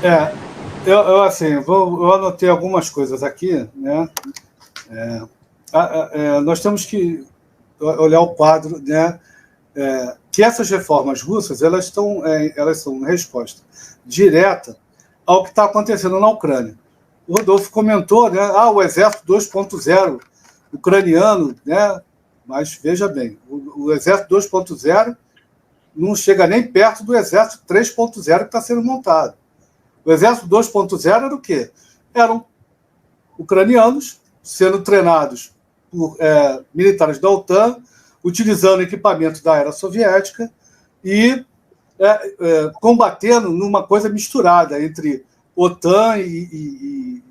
É, assim, eu anotei algumas coisas aqui, né? Nós temos que olhar o quadro, né? Que essas reformas russas elas são uma resposta direta ao que está acontecendo na Ucrânia. O Rodolfo comentou, né? O exército 2.0 ucraniano, né? Mas veja bem, o exército 2.0 não chega nem perto do exército 3.0 que está sendo montado. O exército 2.0 era o quê? Eram ucranianos sendo treinados por militares da OTAN, utilizando equipamento da era soviética e combatendo numa coisa misturada entre OTAN e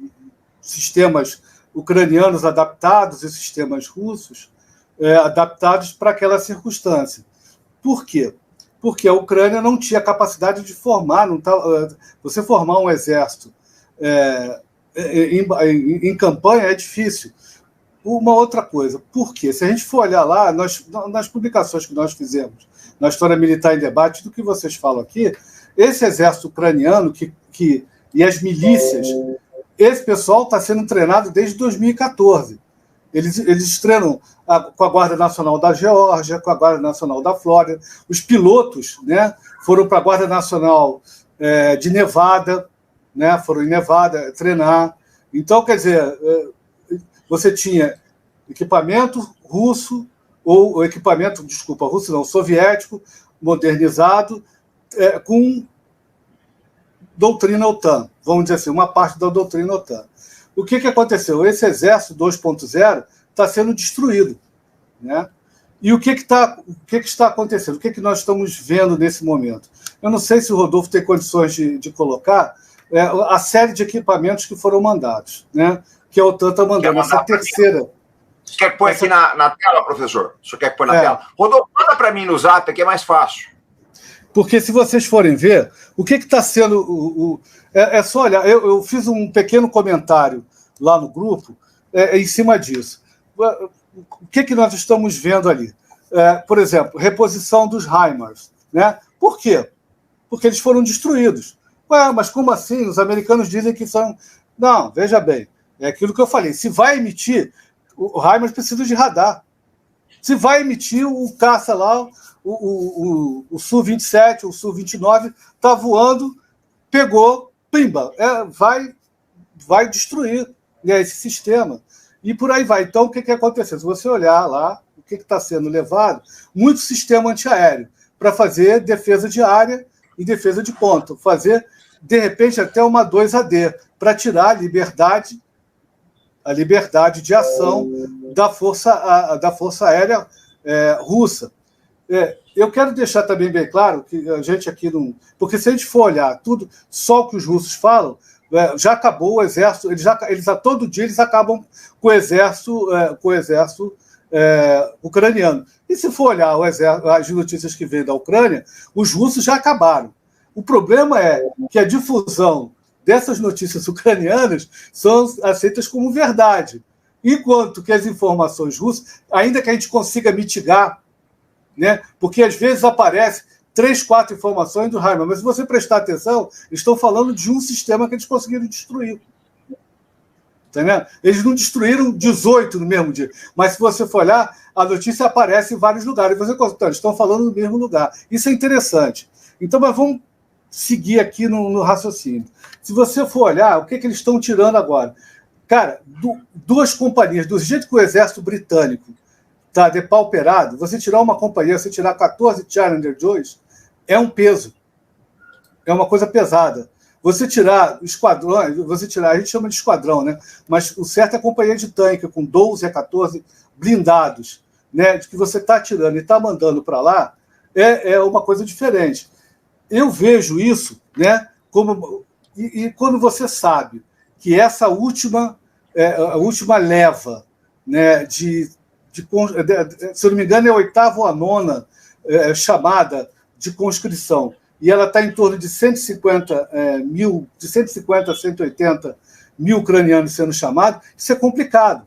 sistemas ucranianos adaptados e sistemas russos adaptados para aquela circunstância. Por quê? Porque a Ucrânia não tinha capacidade de formar, você formar um exército em campanha é difícil. Uma outra coisa, por quê? Se a gente for olhar lá, nas publicações que nós fizemos na História Militar em Debate, do que vocês falam aqui, esse exército ucraniano e as milícias, esse pessoal está sendo treinado desde 2014. Eles treinam com a Guarda Nacional da Geórgia, com a Guarda Nacional da Flórida. Os pilotos, né, foram para a Guarda Nacional de Nevada, né, foram em Nevada treinar. Então, quer dizer, você tinha equipamento russo, ou equipamento, desculpa, russo não, soviético, modernizado, com doutrina OTAN, vamos dizer assim, uma parte da doutrina OTAN. O que aconteceu? Esse exército 2.0 está sendo destruído, né? E o que está acontecendo? O que nós estamos vendo nesse momento? Eu não sei se o Rodolfo tem condições de colocar a série de equipamentos que foram mandados, né? Que a OTAN está mandando. Essa terceira. Você quer pôr aqui na tela, professor? O senhor quer pôr na tela? Rodolfo, manda para mim no zap, que é mais fácil. Porque se vocês forem ver, o que está sendo... É só olhar, eu fiz um pequeno comentário lá no grupo em cima disso. O que nós estamos vendo ali? Por exemplo, reposição dos HIMARS. Né? Por quê? Porque eles foram destruídos. Mas como assim? Os americanos dizem que são... Não, veja bem, é aquilo que eu falei. Se vai emitir, o HIMARS precisa de radar. Se vai emitir o caça lá, o Su-27, o Su-29, está voando, pegou, pimba, vai destruir, né, esse sistema. E por aí vai. Então, o que aconteceu? Se você olhar lá, o que está sendo levado, muito sistema antiaéreo para fazer defesa de área e defesa de ponto. Fazer, de repente, até uma 2AD, para tirar a liberdade de ação da Força Aérea russa. Eu quero deixar também bem claro que a gente aqui não... Porque se a gente for olhar tudo, só o que os russos falam, já acabou o exército, todo dia eles acabam com o exército ucraniano. E se for olhar as notícias que vêm da Ucrânia, os russos já acabaram. O problema é que a difusão dessas notícias ucranianas são aceitas como verdade. Enquanto que as informações russas, ainda que a gente consiga mitigar, né, porque às vezes aparece 3, 4 informações do HIMARS, mas se você prestar atenção, eles estão falando de um sistema que eles conseguiram destruir. Entendeu? Eles não destruíram 18 no mesmo dia, mas se você for olhar, a notícia aparece em vários lugares. Você conta, eles estão falando no mesmo lugar. Isso é interessante. Então, mas vamos seguir aqui no raciocínio. Se você for olhar, o que eles estão tirando agora? Cara, duas companhias, do jeito que o exército britânico está depauperado, você tirar uma companhia, você tirar 14 Challenger 2, é um peso. É uma coisa pesada. Você tirar esquadrões, a gente chama de esquadrão, né? Mas o certo é a companhia de tanque, com 12 a 14 blindados, né? De que você está tirando e está mandando para lá, é uma coisa diferente. Eu vejo isso, né? E quando você sabe que essa última leva, né, se eu não me engano, é a 8ª ou a 9ª chamada de conscrição, e ela está em torno de 150 a 180 mil ucranianos sendo chamados, isso é complicado.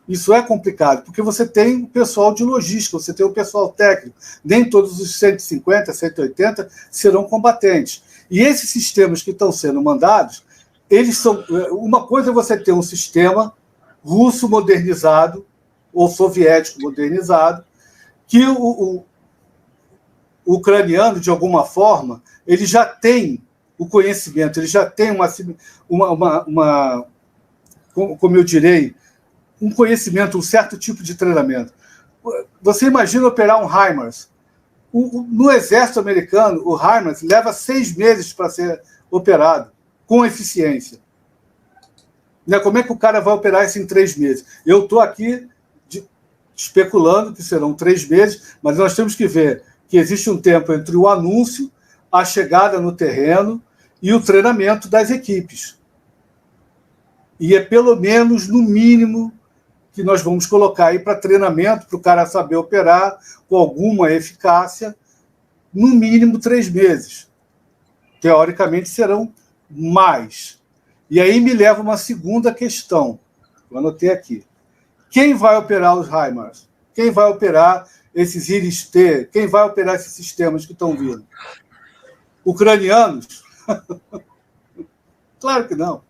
Isso é complicado, porque você tem o pessoal de logística, você tem o pessoal técnico. Nem todos os 150, 180 serão combatentes. E esses sistemas que estão sendo mandados, eles são... Uma coisa é você ter um sistema russo modernizado, ou soviético modernizado, que o ucraniano, de alguma forma, ele já tem o conhecimento, ele já tem como eu direi, um conhecimento, um certo tipo de treinamento. Você imagina operar um HIMARS. No exército americano, o HIMARS leva 6 meses para ser operado, com eficiência. Como é que o cara vai operar isso em 3 meses? Eu estou aqui especulando que serão 3 meses, mas nós temos que ver que existe um tempo entre o anúncio, a chegada no terreno e o treinamento das equipes. E é pelo menos, no mínimo, que nós vamos colocar aí para treinamento, para o cara saber operar com alguma eficácia, no mínimo 3 meses. Teoricamente serão mais. E aí me leva uma segunda questão, eu anotei aqui. Quem vai operar os HIMARS? Quem vai operar esses IRIS-T? Quem vai operar esses sistemas que estão vindo? Ucranianos? Claro que não.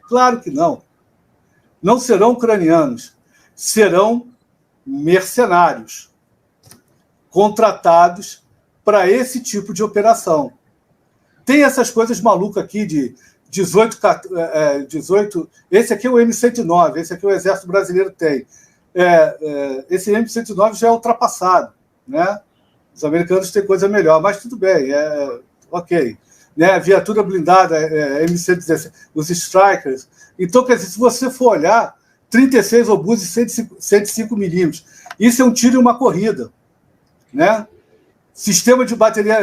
Claro que não. Não serão ucranianos. Serão mercenários contratados para esse tipo de operação. Tem essas coisas malucas aqui de 18... Esse aqui é o M109, esse aqui o Exército Brasileiro tem. Esse M109 já é ultrapassado, né? Os americanos têm coisa melhor, mas tudo bem, ok. Né? Viatura blindada, M117, os Strikers. Então, quer dizer, se você for olhar, 36 obus e 105 milímetros. Isso é um tiro e uma corrida, né? Sistema de bateria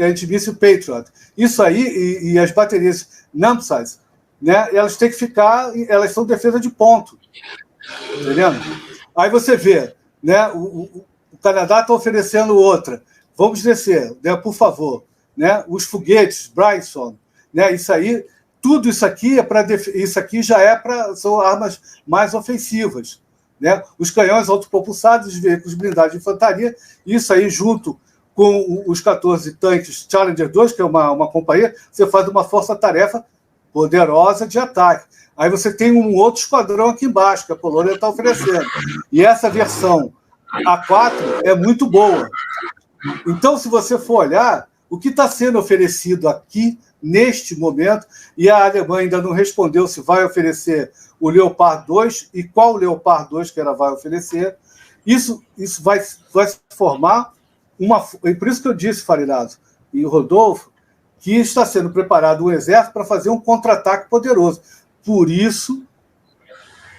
antimíssil Patriot. Isso aí, e as baterias NAMSAS, né, elas têm que ficar, elas são defesa de ponto. Entendendo? Aí você vê, né, o Canadá está oferecendo outra. Vamos descer, né, por favor. Né, os foguetes, Bryson, né, tudo isso aqui isso aqui já são armas mais ofensivas. Né? Os canhões autopropulsados, os veículos blindados de infantaria, isso aí junto com os 14 tanques Challenger 2, que é uma companhia, você faz uma força-tarefa poderosa de ataque. Aí você tem um outro esquadrão aqui embaixo, que a Polônia está oferecendo. E essa versão A4 é muito boa. Então, se você for olhar, o que está sendo oferecido aqui, neste momento, e a Alemanha ainda não respondeu se vai oferecer o Leopard 2 e qual Leopard 2 que ela vai oferecer, isso vai se formar e por isso que eu disse, Farinazzo e Rodolfo, que está sendo preparado um exército para fazer um contra-ataque poderoso. Por isso,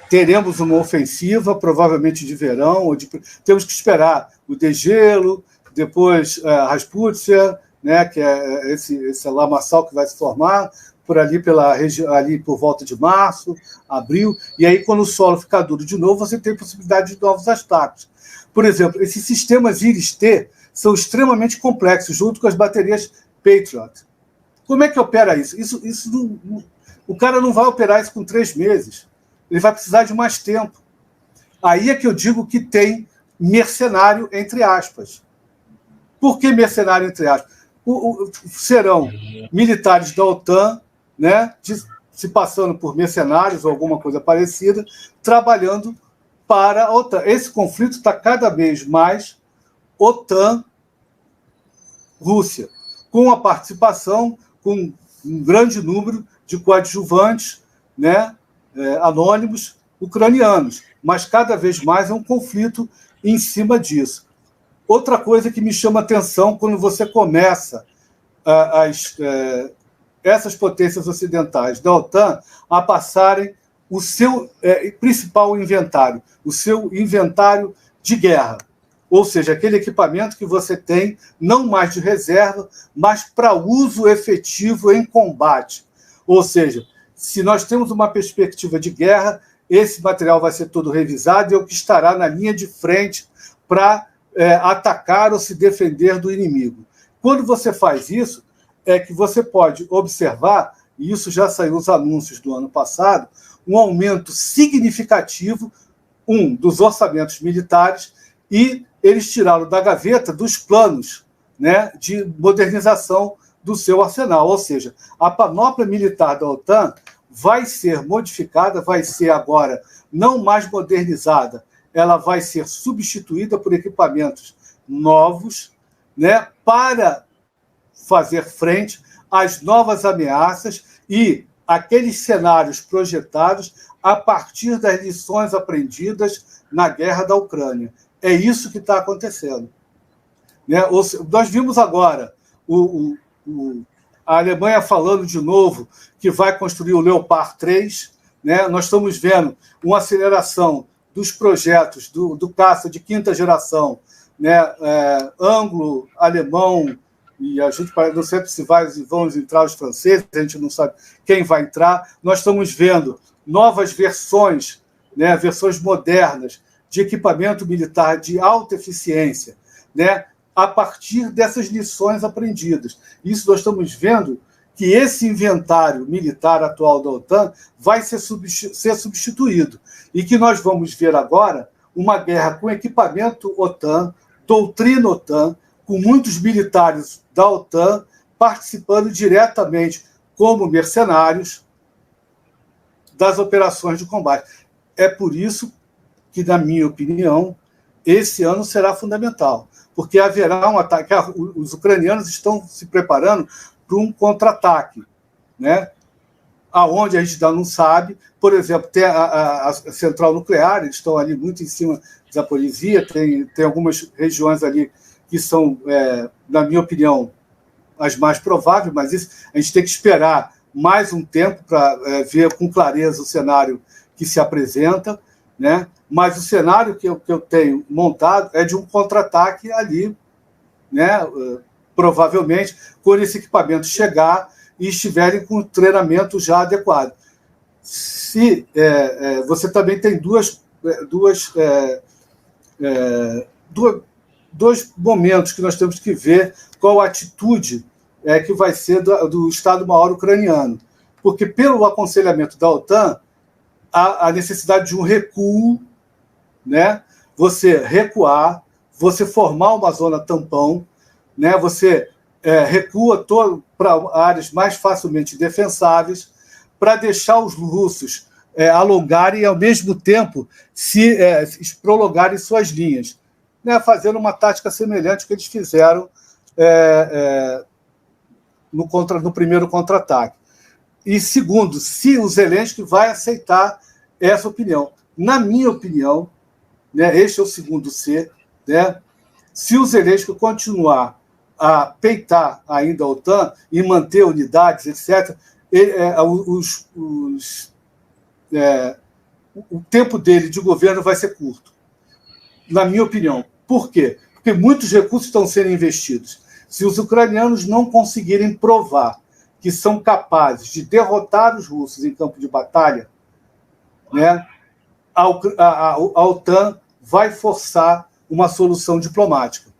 teremos uma ofensiva, provavelmente de verão, temos que esperar o degelo, depois Rasputia, né, que é esse lamaçal que vai se formar, por ali ali por volta de março, abril, e aí quando o solo ficar duro de novo, você tem possibilidade de novos ataques. Por exemplo, esses sistemas IRIS-T são extremamente complexos, junto com as baterias Patriot. Como é que opera isso? O cara não vai operar isso com 3 meses. Ele vai precisar de mais tempo. Aí é que eu digo que tem mercenário, entre aspas. Por que mercenário, entre aspas? Serão militares da OTAN, né, se passando por mercenários ou alguma coisa parecida, trabalhando para a OTAN. Esse conflito está cada vez mais OTAN-Rússia, com a participação, com um grande número de coadjuvantes, né, anônimos ucranianos, mas cada vez mais é um conflito em cima disso. Outra coisa que me chama atenção quando você começa essas potências ocidentais da OTAN a passarem o seu principal inventário, o seu inventário de guerra. Ou seja, aquele equipamento que você tem, não mais de reserva, mas para uso efetivo em combate. Ou seja, se nós temos uma perspectiva de guerra, esse material vai ser todo revisado e é o que estará na linha de frente para atacar ou se defender do inimigo. Quando você faz isso, é que você pode observar, e isso já saiu nos anúncios do ano passado, um aumento significativo, dos orçamentos militares, e eles tiraram da gaveta dos planos, né, de modernização do seu arsenal. Ou seja, a panóplia militar da OTAN vai ser modificada, vai ser agora não mais modernizada, ela vai ser substituída por equipamentos novos, né, para fazer frente às novas ameaças e aqueles cenários projetados a partir das lições aprendidas na guerra da Ucrânia. É isso que está acontecendo. Né? Nós vimos agora a Alemanha falando de novo que vai construir o Leopard 3. Né? Nós estamos vendo uma aceleração dos projetos do caça de quinta geração, né? Anglo-alemão, e a gente não sabe se vão entrar os franceses, a gente não sabe quem vai entrar. Nós estamos vendo novas versões, né? Versões modernas de equipamento militar de alta eficiência, né? A partir dessas lições aprendidas. Isso nós estamos vendo que esse inventário militar atual da OTAN vai ser substituído e que nós vamos ver agora uma guerra com equipamento OTAN, doutrina OTAN, com muitos militares da OTAN participando diretamente como mercenários das operações de combate. É por isso que, na minha opinião, esse ano será fundamental, porque haverá um ataque. Os ucranianos estão se preparando para um contra-ataque, né? Aonde a gente ainda não sabe. Por exemplo, tem a central nuclear, eles estão ali muito em cima da Zaporizhia, tem algumas regiões ali que são, na minha opinião, as mais prováveis, mas isso a gente tem que esperar mais um tempo para ver com clareza o cenário que se apresenta, né? Mas o cenário que eu tenho montado é de um contra-ataque ali, né? Provavelmente, quando esse equipamento chegar e estiverem com o treinamento já adequado. Você também tem dois momentos que nós temos que ver qual a atitude que vai ser do Estado-Maior ucraniano. Porque, pelo aconselhamento da OTAN, há a necessidade de um recuo, né? Você recuar, você formar uma zona tampão, né? Você recua para áreas mais facilmente defensáveis, para deixar os russos alongarem e, ao mesmo tempo, se prolongarem suas linhas, né? Fazendo uma tática semelhante ao que eles fizeram no primeiro contra-ataque. E, segundo, se o Zelensky vai aceitar essa opinião. Na minha opinião, né, este é o segundo C, né, se o Zelensky continuar a peitar ainda a OTAN e manter unidades, etc., o tempo dele de governo vai ser curto, na minha opinião. Por quê? Porque muitos recursos estão sendo investidos. Se os ucranianos não conseguirem provar que são capazes de derrotar os russos em campo de batalha, né, a OTAN vai forçar uma solução diplomática.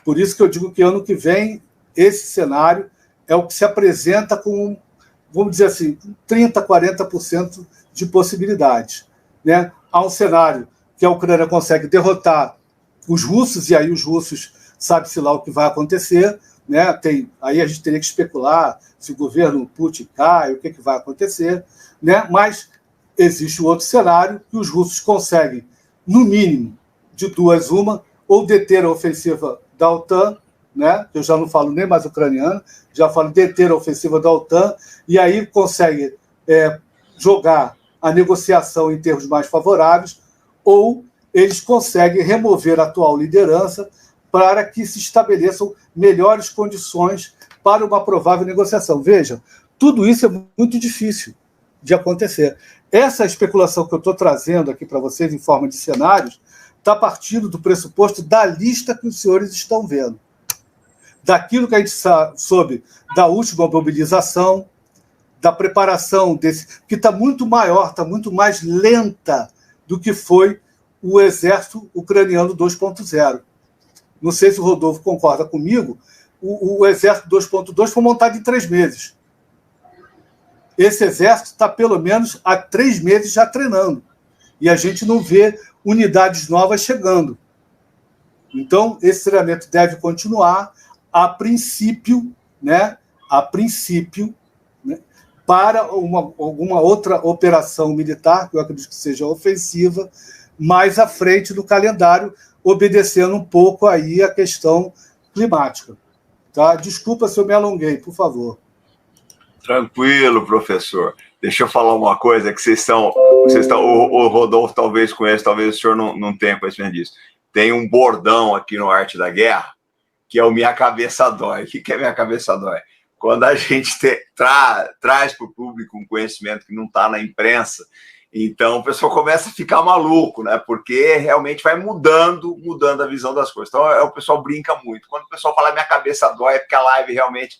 Por isso que eu digo que ano que vem esse cenário é o que se apresenta com, vamos dizer assim, 30%, 40% de possibilidades, né? Há um cenário que a Ucrânia consegue derrotar os russos, e aí os russos sabe-se lá o que vai acontecer, né? Aí a gente teria que especular se o governo Putin cai, o que vai acontecer, né? Mas existe o outro cenário que os russos conseguem, no mínimo, de duas uma, ou deter a ofensiva da OTAN, né? Eu já não falo nem mais ucraniano, já falo deter a ofensiva da OTAN, e aí consegue jogar a negociação em termos mais favoráveis, ou eles conseguem remover a atual liderança para que se estabeleçam melhores condições para uma provável negociação. Veja, tudo isso é muito difícil de acontecer. Essa especulação que eu estou trazendo aqui para vocês em forma de cenários está partindo do pressuposto da lista que os senhores estão vendo. Daquilo que a gente soube da última mobilização, da preparação desse, que está muito maior, está muito mais lenta do que foi o exército ucraniano 2.0. Não sei se o Rodolfo concorda comigo, o exército 2.2 foi montado em 3 meses. Esse exército está, pelo menos, há 3 meses já treinando. E a gente não vê unidades novas chegando. Então, esse treinamento deve continuar. A princípio, né, a princípio, né, para alguma outra operação militar, que eu acredito que seja ofensiva, mais à frente do calendário, obedecendo um pouco aí a questão climática. Tá? Desculpa se eu me alonguei, por favor. Tranquilo, professor. Deixa eu falar uma coisa que vocês estão o Rodolfo talvez conheça, talvez o senhor não tenha conhecimento disso. Tem um bordão aqui no Arte da Guerra, que é o Minha Cabeça Dói. O que é Minha Cabeça Dói? Quando a gente traz para o público um conhecimento que não está na imprensa, então o pessoal começa a ficar maluco, né? Porque realmente vai mudando a visão das coisas. Então o pessoal brinca muito. Quando o pessoal fala Minha Cabeça Dói, é porque a live realmente